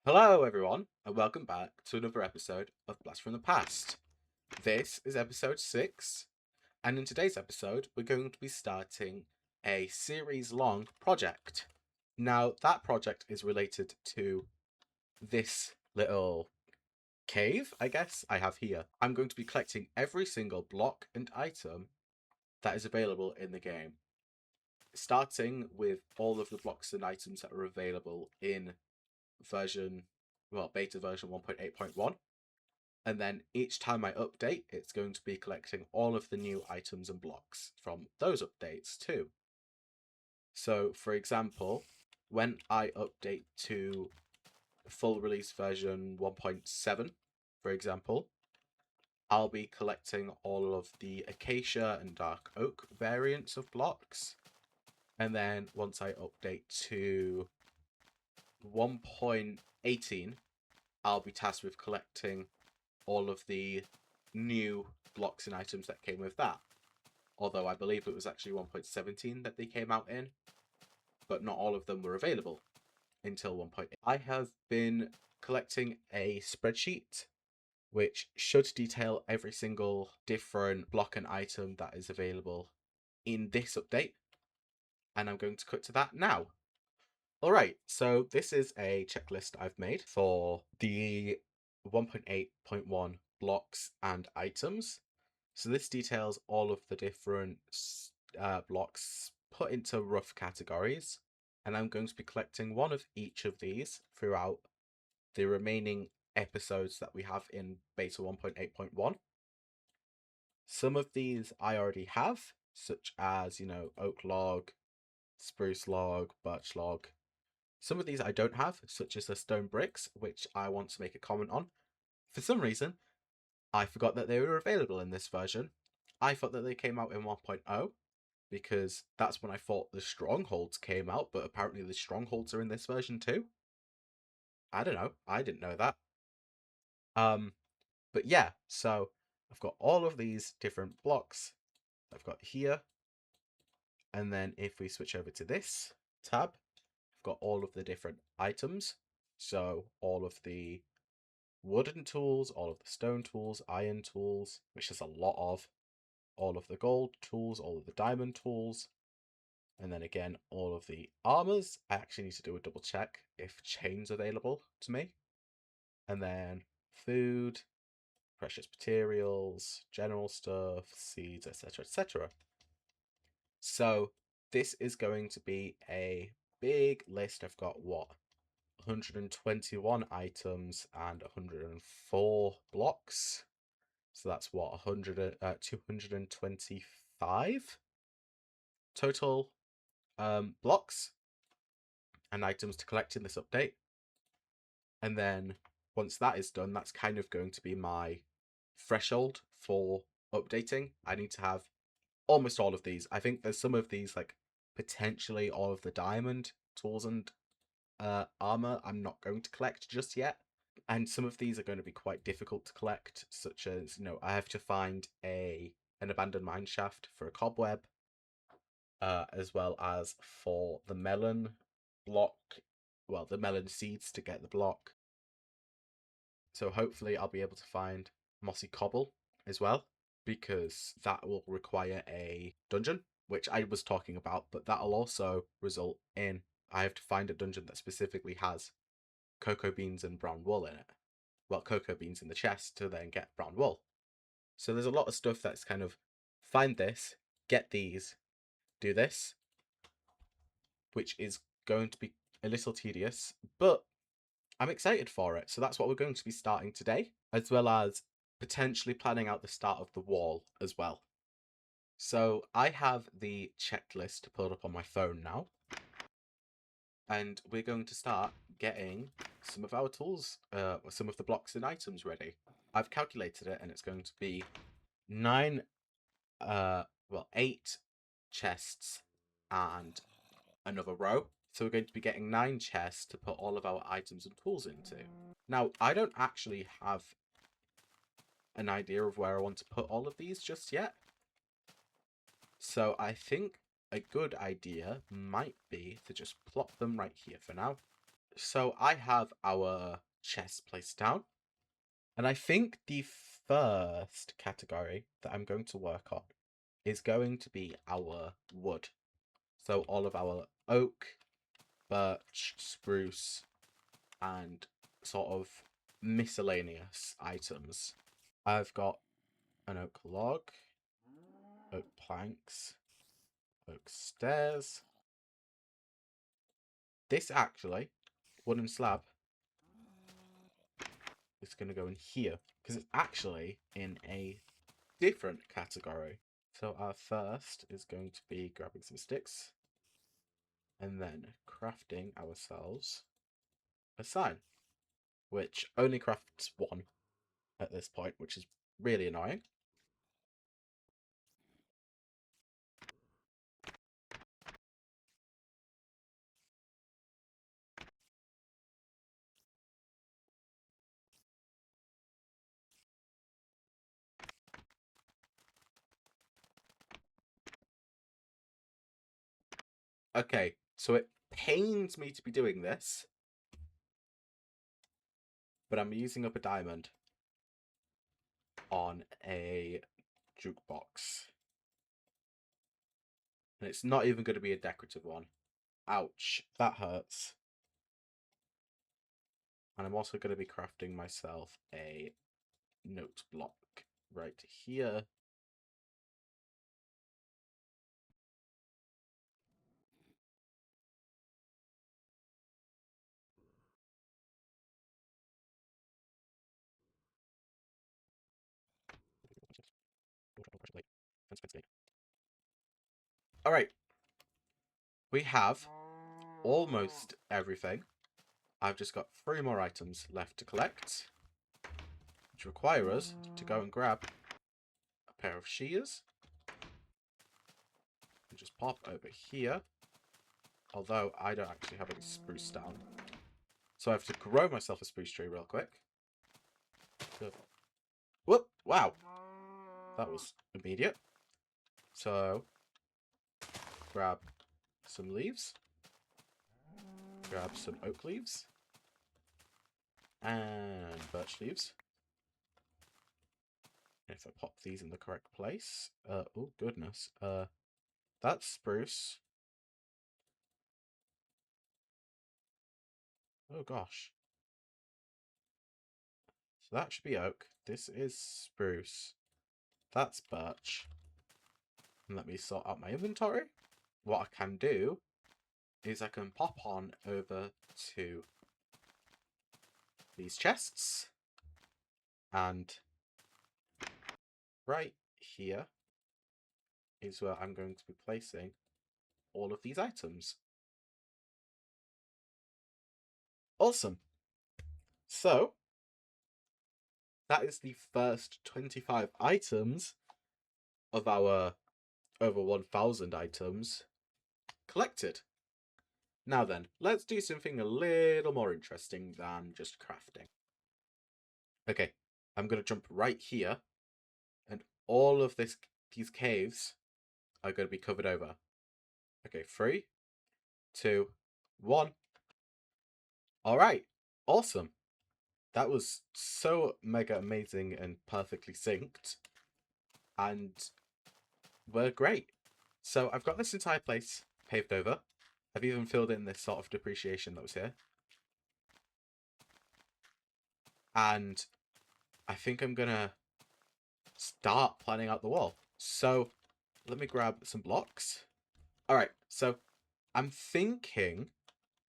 Hello, everyone, and welcome back to another episode of Blast from the Past. This is episode 6, and in today's episode, we're going to be starting a series long project. Now, that project is related to this little cave, I guess, I have here. I'm going to be collecting every single block and item that is available in the game, starting with all of the blocks and items that are available in beta version 1.8.1. And then each time I update, it's going to be collecting all of the new items and blocks from those updates too. So, for example, when I update to full release version 1.7, for example, I'll be collecting all of the acacia and dark oak variants of blocks. And then once I update to 1.18, I'll be tasked with collecting all of the new blocks and items that came with that. Although I believe it was actually 1.17 that they came out in, but not all of them were available until 1.8. I have been collecting a spreadsheet which should detail every single different block and item that is available in this update, and I'm going to cut to that now. Alright, so this is a checklist I've made for the 1.8.1 blocks and items. So this details all of the different blocks put into rough categories, and I'm going to be collecting one of each of these throughout the remaining episodes that we have in beta 1.8.1. Some of these I already have, such as, oak log, spruce log, birch log. Some of these I don't have, such as the stone bricks, which I want to make a comment on. For some reason, I forgot that they were available in this version. I thought that they came out in 1.0, because that's when I thought the strongholds came out, but apparently the strongholds are in this version too. I don't know. I didn't know that. Um, but yeah, so I've got all of these different blocks I've got here. And then if we switch over to this tab, I've got all of the different items. So all of the wooden tools, all of the stone tools, iron tools, which there's a lot of, all of the gold tools, all of the diamond tools, and then again, all of the armors. I actually need to do a double check if chains available to me. And then food, precious materials, general stuff, seeds, etc., etc. So this is going to be a big list. I've got what? 121 items and 104 blocks. So that's what, 225 total blocks and items to collect in this update. And then once that is done, that's kind of going to be my threshold for updating. I need to have almost all of these. I think there's some of these, like potentially all of the diamond tools and armor I'm not going to collect just yet. And some of these are going to be quite difficult to collect, such as, I have to find an abandoned mine shaft for a cobweb, as well as for the melon block, well, the melon seeds to get the block. So hopefully I'll be able to find mossy cobble as well, because that will require a dungeon, which I was talking about, but that'll also result in I have to find a dungeon that specifically has cocoa beans and brown wool in it. Well, cocoa beans in the chest to then get brown wool. So there's a lot of stuff that's kind of find this, get these, do this, which is going to be a little tedious, but I'm excited for it. So that's what we're going to be starting today, as well as potentially planning out the start of the wall as well. So I have the checklist pulled up on my phone now, and we're going to start getting some of our tools, some of the blocks and items ready. I've calculated it, and it's going to be 8 chests and another row. So we're going to be getting 9 chests to put all of our items and tools into. Now, I don't actually have an idea of where I want to put all of these just yet. So I think a good idea might be to just plop them right here for now. So I have our chest placed down. And I think the first category that I'm going to work on is going to be our wood. So all of our oak, birch, spruce, and sort of miscellaneous items. I've got an oak log, oak planks, oak stairs. This actually, wooden slab, is going to go in here because it's actually in a different category. So our first is going to be grabbing some sticks and then crafting ourselves a sign, which only crafts one at this point, which is really annoying. Okay, so it pains me to be doing this, but I'm using up a diamond on a jukebox. And it's not even going to be a decorative one. Ouch, that hurts. And I'm also going to be crafting myself a note block right here. Alright, we have almost everything. I've just got 3 more items left to collect, which require us to go and grab a pair of shears and just pop over here. Although I don't actually have any spruce down, so I have to grow myself a spruce tree real quick. Whoop! Wow, that was immediate. So grab some leaves, grab some oak leaves, and birch leaves. If I pop these in the correct place, oh goodness, that's spruce. Oh gosh. So that should be oak. This is spruce. That's birch. And let me sort out my inventory. What I can do is I can pop on over to these chests. And right here is where I'm going to be placing all of these items. Awesome. So that is the first 25 items of our over 1,000 items collected. Now then, let's do something a little more interesting than just crafting. Okay, I'm going to jump right here, and all of these caves are going to be covered over. Okay, 3, 2, 1. All right, awesome. That was so mega amazing and perfectly synced, and we're great. So I've got this entire place paved over. I've even filled in this sort of depreciation that was here. And I think I'm gonna start planning out the wall. So let me grab some blocks. All right, so I'm thinking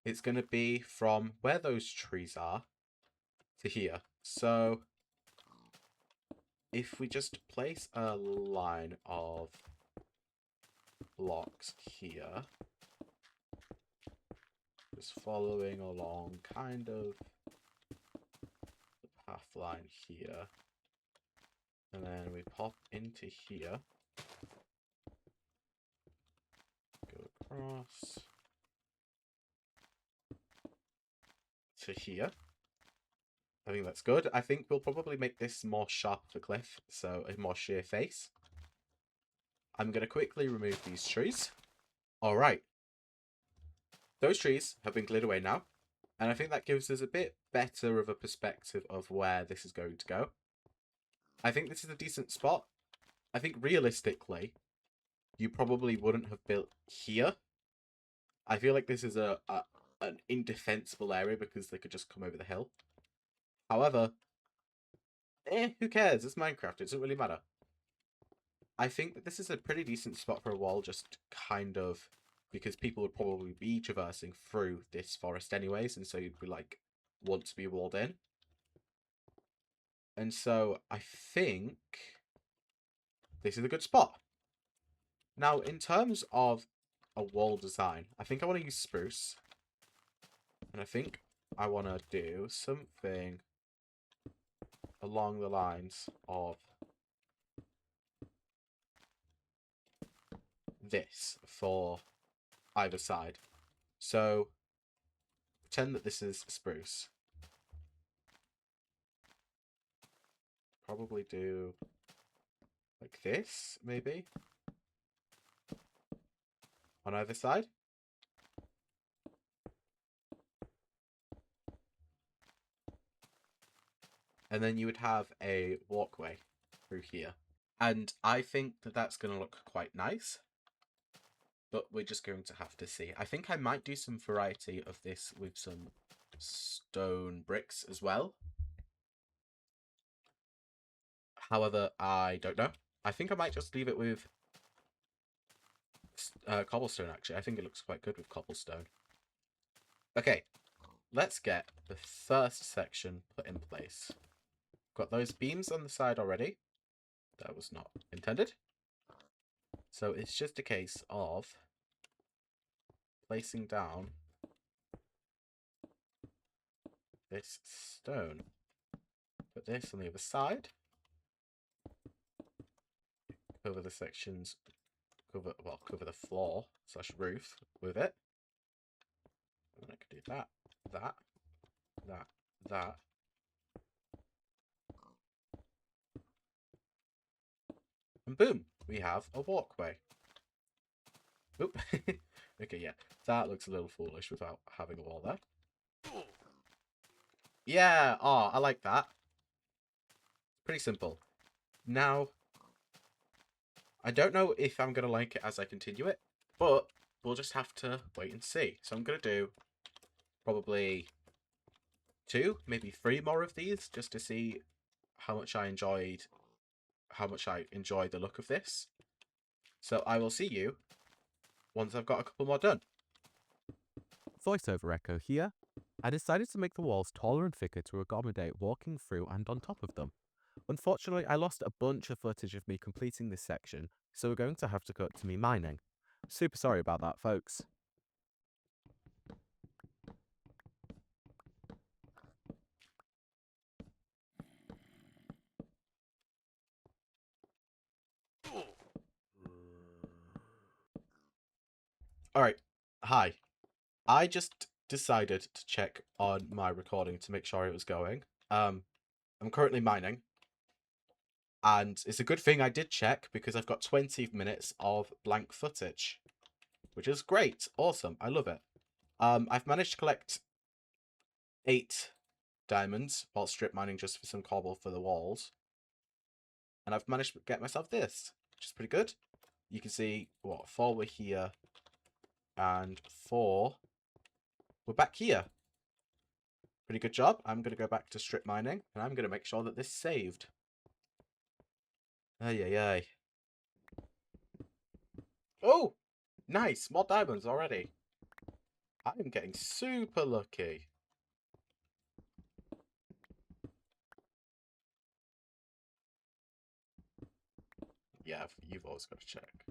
it's gonna be from where those trees are to here. So if we just place a line of blocks here, just following along kind of the path line here, and then we pop into here, go across to here. I think that's good. I think we'll probably make this more sharp of a cliff, so a more sheer face. I'm going to quickly remove these trees. Alright. Those trees have been cleared away now, And I think that gives us a bit better of a perspective of where this is going to go. I think this is a decent spot. I think realistically, you probably wouldn't have built here. I feel like this is an indefensible area because they could just come over the hill. However, who cares? It's Minecraft. It doesn't really matter. I think that this is a pretty decent spot for a wall, just kind of because people would probably be traversing through this forest anyways, and so you'd be like, want to be walled in. And so I think this is a good spot. Now, in terms of a wall design, I think I want to use spruce. And I think I want to do something along the lines of this for either side. So, pretend that this is spruce. Probably do like this, maybe, on either side. And then you would have a walkway through here. And I think that that's going to look quite nice. But we're just going to have to see. I think I might do some variety of this with some stone bricks as well. However, I don't know. I think I might just leave it with cobblestone, actually. I think it looks quite good with cobblestone. Okay, let's get the first section put in place. Got those beams on the side already. That was not intended. So it's just a case of placing down this stone. Put this on the other side. Cover the sections, cover the floor / roof with it. And I can do that, that. And boom, we have a walkway. Oop. Okay, yeah, that looks a little foolish without having a wall there. Yeah, oh, I like that. Pretty simple. Now, I don't know if I'm going to like it as I continue it, but we'll just have to wait and see. So I'm going to do probably 2, maybe 3 more of these just to see how much I enjoy the look of this. So I will see you once I've got a couple more done. Voiceover Echo here. I decided to make the walls taller and thicker to accommodate walking through and on top of them. Unfortunately, I lost a bunch of footage of me completing this section, so we're going to have to cut to me mining. Super sorry about that, folks. Alright, hi. I just decided to check on my recording to make sure it was going. I'm currently mining. And it's a good thing I did check because I've got 20 minutes of blank footage. Which is great. Awesome. I love it. I've managed to collect 8 diamonds while strip mining just for some cobble for the walls. And I've managed to get myself this, which is pretty good. You can see, 4 were here. And 4 were back here. Pretty good job. I'm going to go back to strip mining. And I'm going to make sure that this saved. Ay, ay, ay. Oh! Nice! More diamonds already. I'm getting super lucky. Yeah, you've always got to check.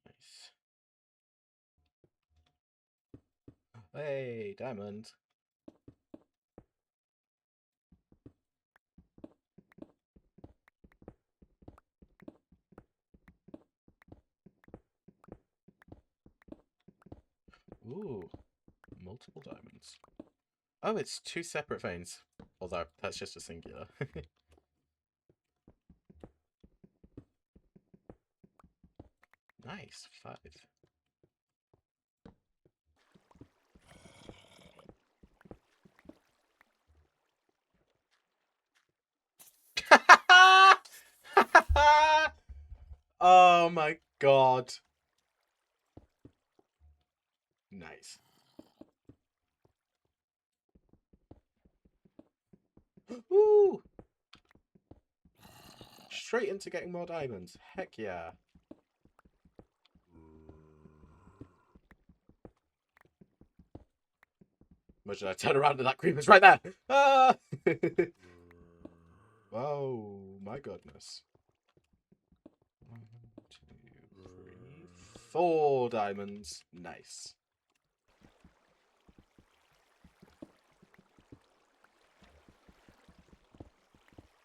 Nice. Hey, diamond. Ooh, multiple diamonds. Oh, it's 2 separate veins. Although, that's just a singular. Nice, 5. my god. Nice. Woo! Straight into getting more diamonds. Heck yeah. Imagine I turn around and that creeper's right there. Ah! Oh my goodness. 1, 2, 3, 4 diamonds. Nice.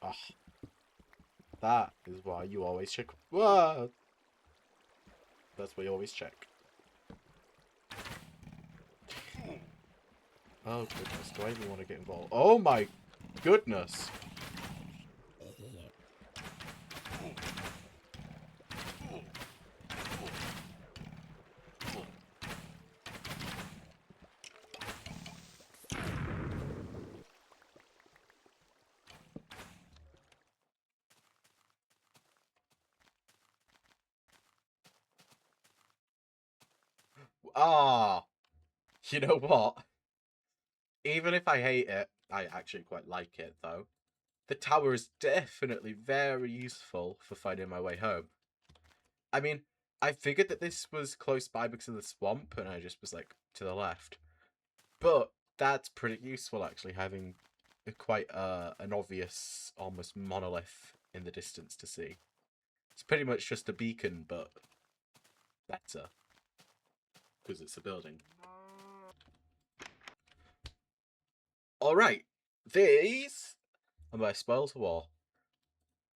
Ah, that is why you always check. Whoa! That's why you always check. Oh goodness, do I even want to get involved? Oh my goodness! Ah, you know what? Even if I hate it, I actually quite like it though. The tower is definitely very useful for finding my way home. I mean, I figured that this was close by because of the swamp, and I just was like to the left. But that's pretty useful actually, having quite an obvious, almost monolith in the distance to see. It's pretty much just a beacon, but better because it's a building. All right, these are my spoils of war.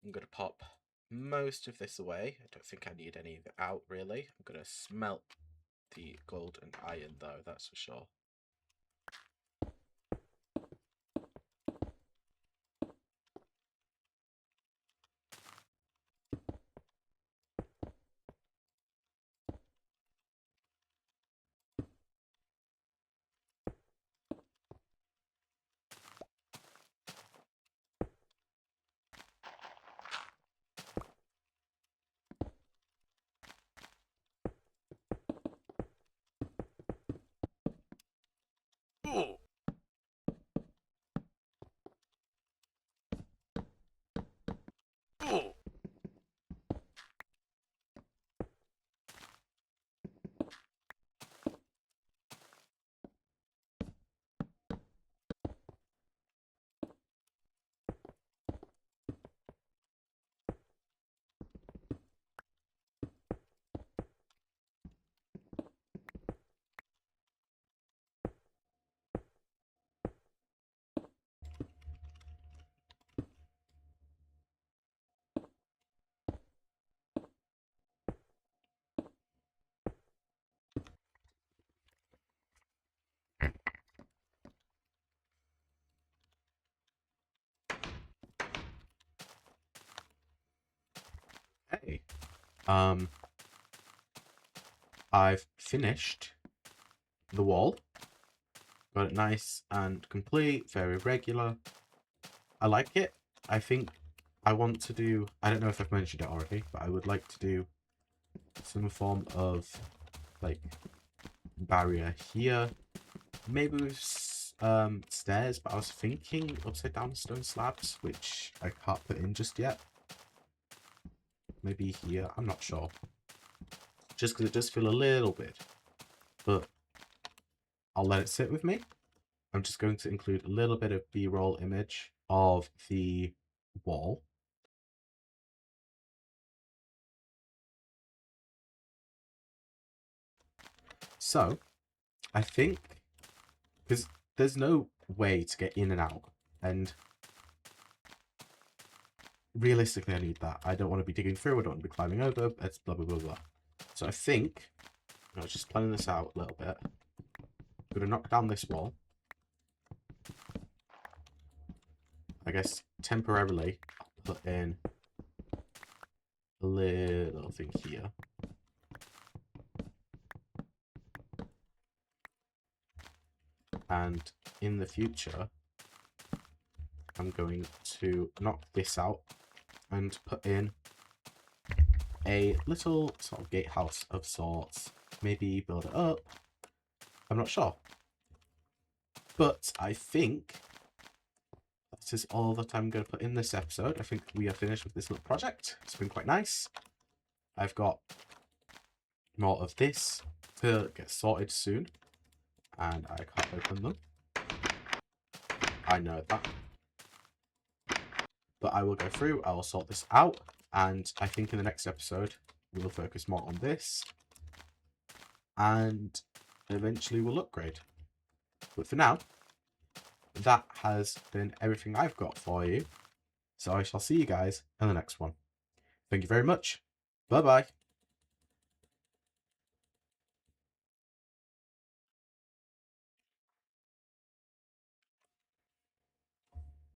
I'm gonna pop most of this away. I don't think I need any of it out really. I'm gonna smelt the gold and iron though, that's for sure. Ooh. Ooh. Hey, I've finished the wall. Got it nice and complete, very regular. I like it. I think I want to do, I don't know if I've mentioned it already, but I would like to do some form of like barrier here. Maybe with stairs, but I was thinking upside down stone slabs, which I can't put in just yet. Maybe here, I'm not sure. Just because it does feel a little bit, but I'll let it sit with me. I'm just going to include a little bit of B-roll image of the wall. So, I think, because there's no way to get in and out, and realistically I need that. I don't want to be digging through, I don't want to be climbing over, it's blah blah blah blah. So I think, I was just planning this out a little bit. I'm going to knock down this wall. I guess temporarily I'll put in a little thing here. And in the future, I'm going to knock this out and put in a little sort of gatehouse of sorts. Maybe build it up. I'm not sure. But I think that is all that I'm going to put in this episode. I think we are finished with this little project. It's been quite nice. I've got more of this to get sorted soon. And I can't open them. I know that. But I will go through, I will sort this out, and I think in the next episode, we'll focus more on this, and eventually we'll upgrade. But for now, that has been everything I've got for you, so I shall see you guys in the next one. Thank you very much. Bye-bye.